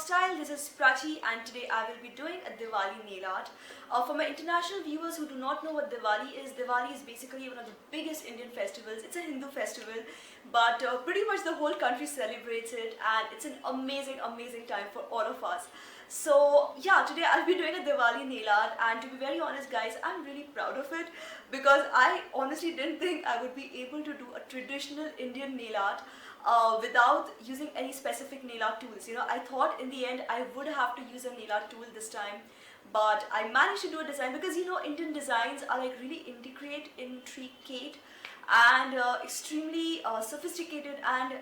Style. This is Prachi and today I will be doing a Diwali nail art. For my international viewers who do not know what Diwali is basically one of the biggest Indian festivals. It's a Hindu festival, but pretty much the whole country celebrates it, and it's an amazing time for all of us. So yeah, today I'll be doing a Diwali nail art, and to be very honest guys, I'm really proud of it because I honestly didn't think I would be able to do a traditional Indian nail art without using any specific nail art tools. I thought in the end I would have to use a nail art tool this time, but I managed to do a design because Indian designs are like really intricate and extremely sophisticated, and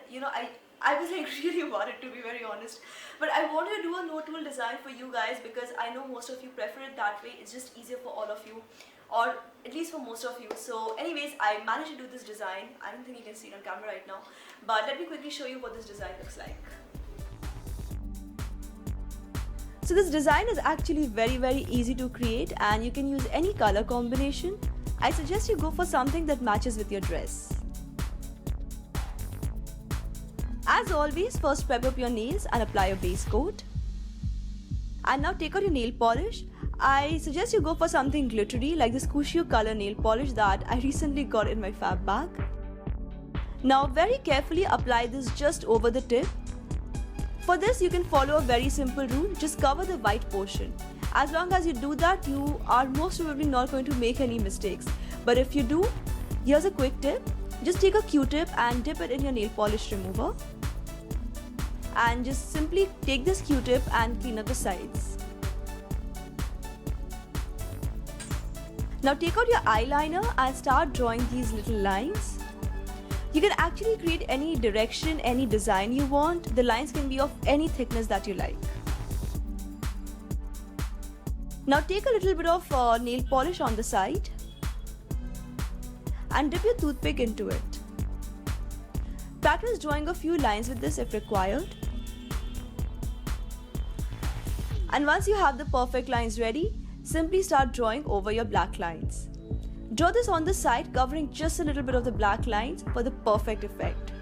I was like really worried, to be very honest. But I wanted to do a no tool design for you guys because I know most of you prefer it that way. It's just easier for all of you, or at least for most of you. So anyways, I managed to do this design. I don't think you can see it on camera right now, but let me quickly show you what this design looks like. So this design is actually very easy to create, and you can use any color combination. I suggest you go for something that matches with your dress. As always, first prep up your nails and apply your base coat. And now take out your nail polish. I suggest you go for something glittery like this Cuscio color nail polish that I recently got in my fab bag. Now very carefully apply this just over the tip. For this you can follow a very simple rule, just cover the white portion. As long as you do that, you are most probably not going to make any mistakes. But if you do, here's a quick tip. Just take a Q-tip and dip it in your nail polish remover. And just simply take this Q-tip and clean up the sides. Now take out your eyeliner and start drawing these little lines. You can actually create any direction, any design you want. The lines can be of any thickness that you like. Now take a little bit of nail polish on the side and dip your toothpick into it. Practice drawing a few lines with this if required. And once you have the perfect lines ready, simply start drawing over your black lines. Draw this on the side, covering just a little bit of the black lines for the perfect effect.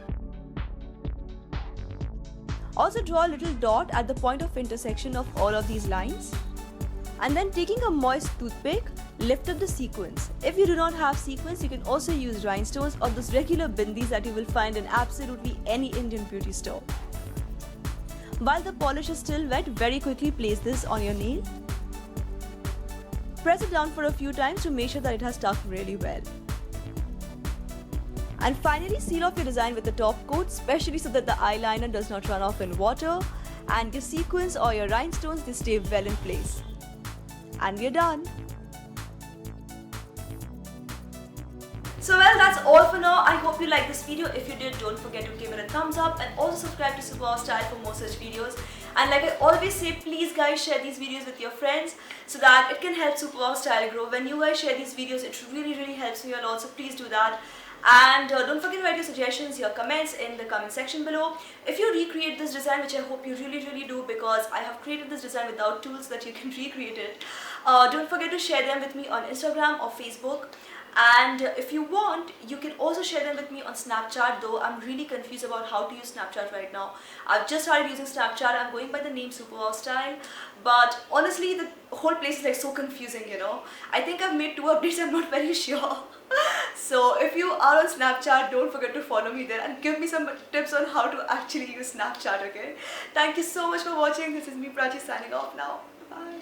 Also draw a little dot at the point of intersection of all of these lines. And then taking a moist toothpick, lift up the sequins. If you do not have sequins, you can also use rhinestones or those regular bindis that you will find in absolutely any Indian beauty store. While the polish is still wet, very quickly place this on your nail. Press it down for a few times to make sure that it has stuck really well. And finally seal off your design with the top coat, especially so that the eyeliner does not run off in water, and your sequins or your rhinestones, they stay well in place. And we're done. So well, that's all for now. I hope you liked this video. If you did, don't forget to give it a thumbs up and also subscribe to Superpower Style for more such videos. And like I always say, please guys share these videos with your friends so that it can help Superpower Style grow. When you guys share these videos, it really helps me a lot, so please do that. And don't forget to write your suggestions, your comments in the comment section below. If you recreate this design, which I hope you really do, because I have created this design without tools so that you can recreate it, don't forget to share them with me on Instagram or Facebook. And if you want, you can also share them with me on Snapchat, though I'm really confused about how to use Snapchat right now. I've just started using Snapchat. I'm going by the name Superpower Style, but honestly the whole place is like so confusing, I think I've made 2 updates, I'm not very sure. So if you are on Snapchat, don't forget to follow me there and give me some tips on how to actually use Snapchat, okay? Thank you so much for watching. This is me, Prachi, signing off now. Bye.